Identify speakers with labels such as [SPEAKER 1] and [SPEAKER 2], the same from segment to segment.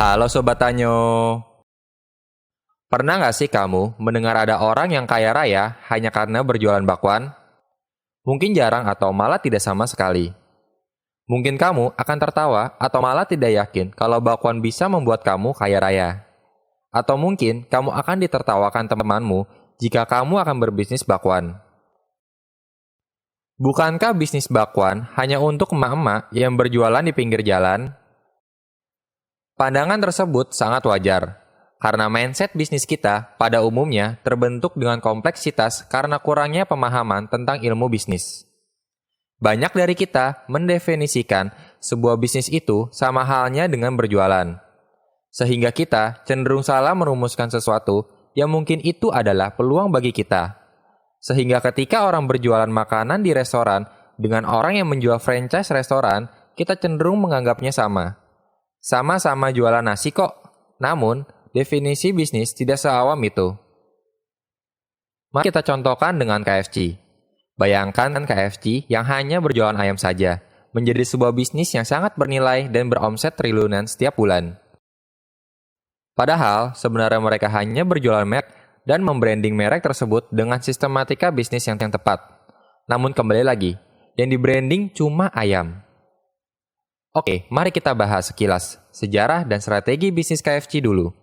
[SPEAKER 1] Halo Sobat Tanyo, pernah nggak sih kamu mendengar ada orang yang kaya raya hanya karena berjualan bakwan? Mungkin jarang atau malah tidak sama sekali. Mungkin kamu akan tertawa atau malah tidak yakin kalau bakwan bisa membuat kamu kaya raya. Atau mungkin kamu akan ditertawakan temanmu jika kamu akan berbisnis bakwan. Bukankah bisnis bakwan hanya untuk emak-emak yang berjualan di pinggir jalan? Pandangan tersebut sangat wajar, karena mindset bisnis kita pada umumnya terbentuk dengan kompleksitas karena kurangnya pemahaman tentang ilmu bisnis. Banyak dari kita mendefinisikan sebuah bisnis itu sama halnya dengan berjualan, sehingga kita cenderung salah merumuskan sesuatu yang mungkin itu adalah peluang bagi kita. Sehingga ketika orang berjualan makanan di restoran dengan orang yang menjual franchise restoran, kita cenderung menganggapnya sama. Sama-sama jualan nasi kok, namun definisi bisnis tidak seawam itu. Mari kita contohkan dengan KFC. Bayangkan KFC yang hanya berjualan ayam saja, menjadi sebuah bisnis yang sangat bernilai dan beromset triliunan setiap bulan. Padahal, sebenarnya mereka hanya berjualan merek dan membranding merek tersebut dengan sistematika bisnis yang tepat. Namun kembali lagi, yang di-branding cuma ayam. Oke, mari kita bahas sekilas sejarah dan strategi bisnis KFC dulu.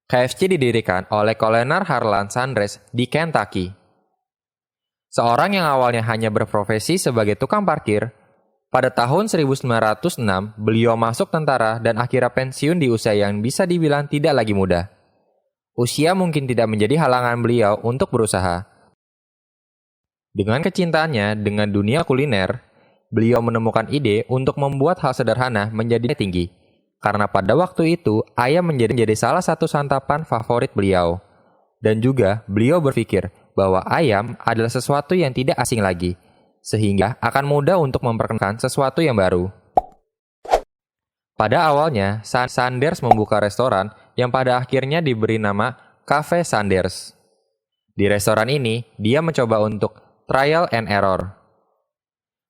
[SPEAKER 1] KFC didirikan oleh Colonel Harlan Sanders di Kentucky. Seorang yang awalnya hanya berprofesi sebagai tukang parkir, pada tahun 1906 beliau masuk tentara dan akhirnya pensiun di usia yang bisa dibilang tidak lagi muda. Usia mungkin tidak menjadi halangan beliau untuk berusaha. Dengan kecintaannya dengan dunia kuliner, beliau menemukan ide untuk membuat hal sederhana menjadi tinggi. Karena pada waktu itu, ayam menjadi salah satu santapan favorit beliau. Dan juga, beliau berpikir bahwa ayam adalah sesuatu yang tidak asing lagi, sehingga akan mudah untuk memperkenalkan sesuatu yang baru. Pada awalnya, Sanders membuka restoran yang pada akhirnya diberi nama Cafe Sanders. Di restoran ini, dia mencoba untuk trial and error,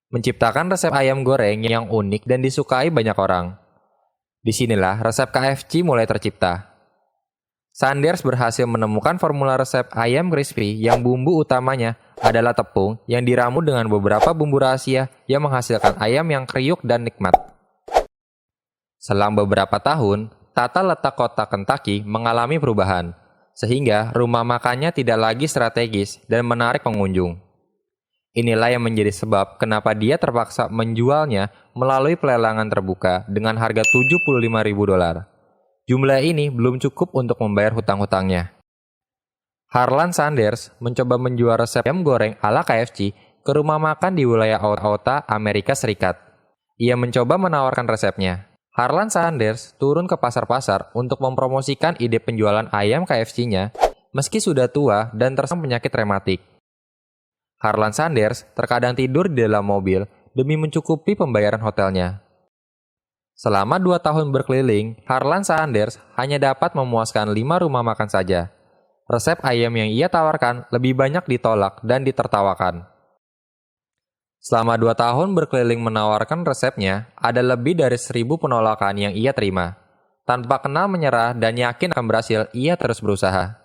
[SPEAKER 1] menciptakan resep ayam goreng yang unik dan disukai banyak orang. Disinilah resep KFC mulai tercipta. Sanders berhasil menemukan formula resep ayam crispy yang bumbu utamanya adalah tepung yang diramu dengan beberapa bumbu rahasia yang menghasilkan ayam yang kriuk dan nikmat. Selang beberapa tahun, tata letak kota Kentucky mengalami perubahan, sehingga rumah makannya tidak lagi strategis dan menarik pengunjung. Inilah yang menjadi sebab kenapa dia terpaksa menjualnya melalui pelelangan terbuka dengan harga $75.000. Jumlah ini belum cukup untuk membayar hutang-hutangnya. Harlan Sanders mencoba menjual resep ayam goreng ala KFC ke rumah makan di wilayah Utah, Amerika Serikat. Ia mencoba menawarkan resepnya. Harlan Sanders turun ke pasar-pasar untuk mempromosikan ide penjualan ayam KFC-nya meski sudah tua dan terserang penyakit rematik. Harlan Sanders terkadang tidur di dalam mobil demi mencukupi pembayaran hotelnya. Selama 2 tahun berkeliling, Harlan Sanders hanya dapat memuaskan 5 rumah makan saja. Resep ayam yang ia tawarkan lebih banyak ditolak dan ditertawakan. Selama 2 tahun berkeliling menawarkan resepnya, ada lebih dari 1.000 penolakan yang ia terima. Tanpa kenal menyerah dan yakin akan berhasil, ia terus berusaha.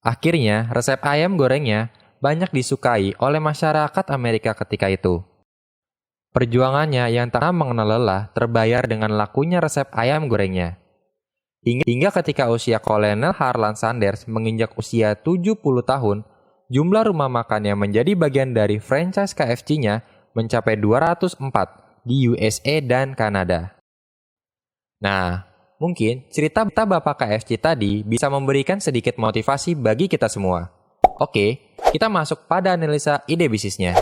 [SPEAKER 1] Akhirnya, resep ayam gorengnya banyak disukai oleh masyarakat Amerika ketika itu. Perjuangannya yang tak mengenal lelah terbayar dengan lakunya resep ayam gorengnya. Hingga ketika usia Kolonel Harlan Sanders menginjak usia 70 tahun, jumlah rumah makan yang menjadi bagian dari franchise KFC-nya mencapai 204 di USA dan Kanada. Nah, mungkin cerita Bapak KFC tadi bisa memberikan sedikit motivasi bagi kita semua. Oke, kita masuk pada analisa ide bisnisnya.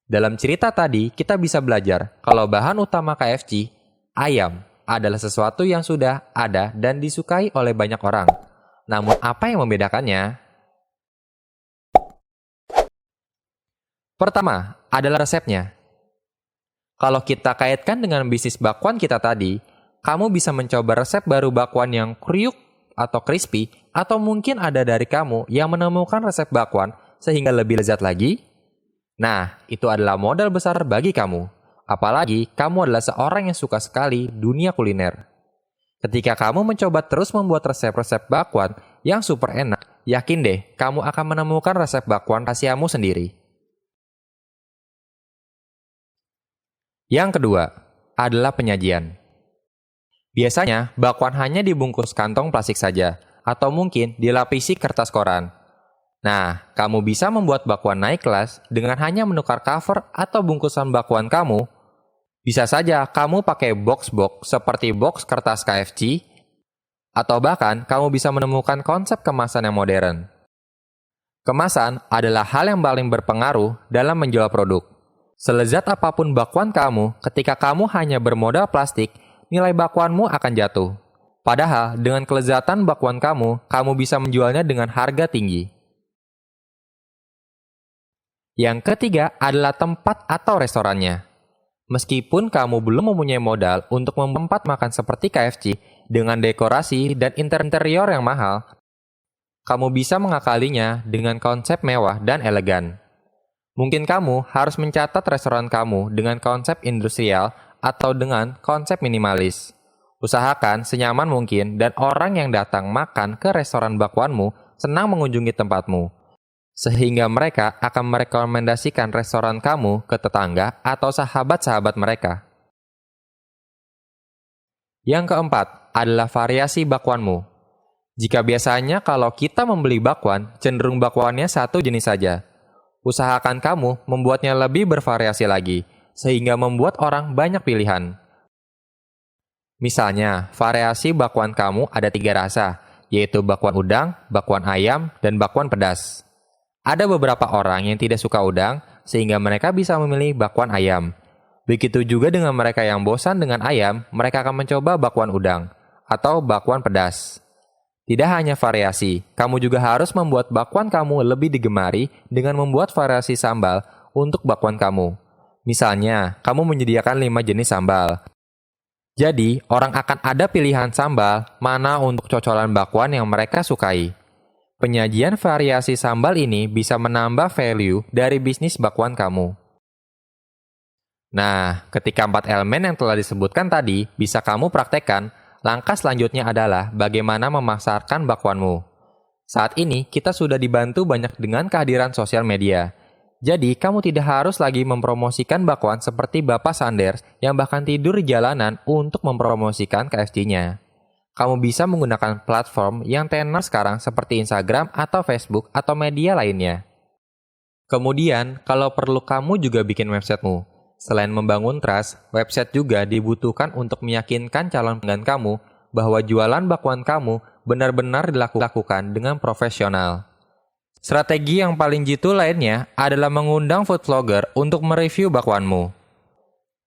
[SPEAKER 1] Dalam cerita tadi, kita bisa belajar kalau bahan utama KFC, ayam, adalah sesuatu yang sudah ada dan disukai oleh banyak orang. Namun apa yang membedakannya? Pertama, adalah resepnya. Kalau kita kaitkan dengan bisnis bakwan kita tadi, kamu bisa mencoba resep baru bakwan yang kriuk atau crispy, atau mungkin ada dari kamu yang menemukan resep bakwan sehingga lebih lezat lagi. Nah, itu adalah modal besar bagi kamu. Apalagi kamu adalah seorang yang suka sekali dunia kuliner. Ketika kamu mencoba terus membuat resep-resep bakwan yang super enak, yakin deh kamu akan menemukan resep bakwan rahasiamu sendiri. Yang kedua adalah penyajian. Biasanya, bakwan hanya dibungkus kantong plastik saja, atau mungkin dilapisi kertas koran. Nah, kamu bisa membuat bakwan naik kelas dengan hanya menukar cover atau bungkusan bakwan kamu. Bisa saja kamu pakai box-box seperti box kertas KFC, atau bahkan kamu bisa menemukan konsep kemasan yang modern. Kemasan adalah hal yang paling berpengaruh dalam menjual produk. Selezat apapun bakwan kamu, ketika kamu hanya bermodal plastik, nilai bakwanmu akan jatuh. Padahal dengan kelezatan bakwan kamu, kamu bisa menjualnya dengan harga tinggi. Yang ketiga adalah tempat atau restorannya. Meskipun kamu belum mempunyai modal untuk tempat makan seperti KFC dengan dekorasi dan interior yang mahal, kamu bisa mengakalinya dengan konsep mewah dan elegan. Mungkin kamu harus mencatat restoran kamu dengan konsep industrial atau dengan konsep minimalis. Usahakan senyaman mungkin dan orang yang datang makan ke restoran bakwanmu senang mengunjungi tempatmu, sehingga mereka akan merekomendasikan restoran kamu ke tetangga atau sahabat-sahabat mereka. Yang keempat adalah variasi bakwanmu. Jika biasanya kalau kita membeli bakwan, cenderung bakwannya satu jenis saja. Usahakan kamu membuatnya lebih bervariasi lagi, sehingga membuat orang banyak pilihan. Misalnya, variasi bakwan kamu ada 3 rasa, yaitu bakwan udang, bakwan ayam, dan bakwan pedas. Ada beberapa orang yang tidak suka udang, sehingga mereka bisa memilih bakwan ayam. Begitu juga dengan mereka yang bosan dengan ayam, mereka akan mencoba bakwan udang atau bakwan pedas. Tidak hanya variasi, kamu juga harus membuat bakwan kamu lebih digemari dengan membuat variasi sambal untuk bakwan kamu. Misalnya, kamu menyediakan 5 jenis sambal. Jadi, orang akan ada pilihan sambal mana untuk cocolan bakwan yang mereka sukai. Penyajian variasi sambal ini bisa menambah value dari bisnis bakwan kamu. Nah, ketika 4 elemen yang telah disebutkan tadi bisa kamu praktekkan, langkah selanjutnya adalah bagaimana memasarkan bakwanmu. Saat ini, kita sudah dibantu banyak dengan kehadiran sosial media. Jadi, kamu tidak harus lagi mempromosikan bakwan seperti Bapak Sanders yang bahkan tidur di jalanan untuk mempromosikan KFC-nya. Kamu bisa menggunakan platform yang tenar sekarang seperti Instagram atau Facebook atau media lainnya. Kemudian, kalau perlu kamu juga bikin websitemu. Selain membangun trust, website juga dibutuhkan untuk meyakinkan calon pelanggan kamu bahwa jualan bakwan kamu benar-benar dilakukan dengan profesional. Strategi yang paling jitu lainnya adalah mengundang food vlogger untuk mereview bakwanmu.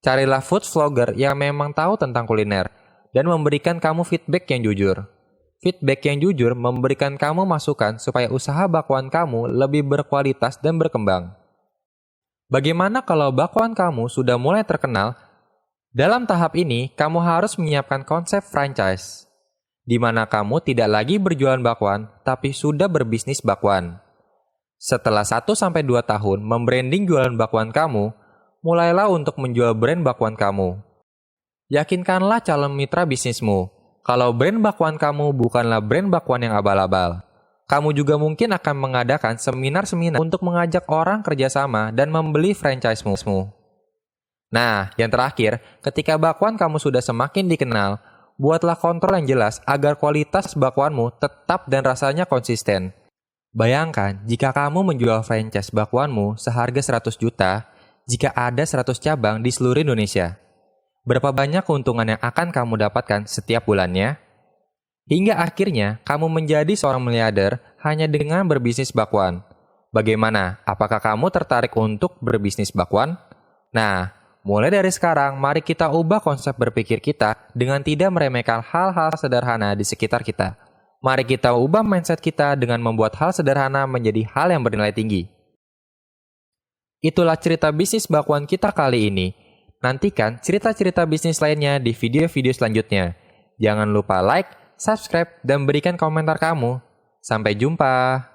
[SPEAKER 1] Carilah food vlogger yang memang tahu tentang kuliner dan memberikan kamu feedback yang jujur. Feedback yang jujur memberikan kamu masukan supaya usaha bakwan kamu lebih berkualitas dan berkembang. Bagaimana kalau bakwan kamu sudah mulai terkenal? Dalam tahap ini, kamu harus menyiapkan konsep franchise, di mana kamu tidak lagi berjualan bakwan, tapi sudah berbisnis bakwan. Setelah 1-2 tahun membranding jualan bakwan kamu, mulailah untuk menjual brand bakwan kamu. Yakinkanlah calon mitra bisnismu, kalau brand bakwan kamu bukanlah brand bakwan yang abal-abal. Kamu juga mungkin akan mengadakan seminar-seminar untuk mengajak orang kerjasama dan membeli franchise-mu. Nah, yang terakhir, ketika bakwan kamu sudah semakin dikenal, buatlah kontrol yang jelas agar kualitas bakwanmu tetap dan rasanya konsisten. Bayangkan jika kamu menjual franchise bakwanmu seharga 100 juta, jika ada 100 cabang di seluruh Indonesia. Berapa banyak keuntungan yang akan kamu dapatkan setiap bulannya? Hingga akhirnya kamu menjadi seorang miliarder hanya dengan berbisnis bakwan. Bagaimana? Apakah kamu tertarik untuk berbisnis bakwan? Nah, mulai dari sekarang mari kita ubah konsep berpikir kita dengan tidak meremehkan hal-hal sederhana di sekitar kita. Mari kita ubah mindset kita dengan membuat hal sederhana menjadi hal yang bernilai tinggi. Itulah cerita bisnis bakwan kita kali ini. Nantikan cerita-cerita bisnis lainnya di video-video selanjutnya. Jangan lupa like, subscribe, dan berikan komentar kamu. Sampai jumpa.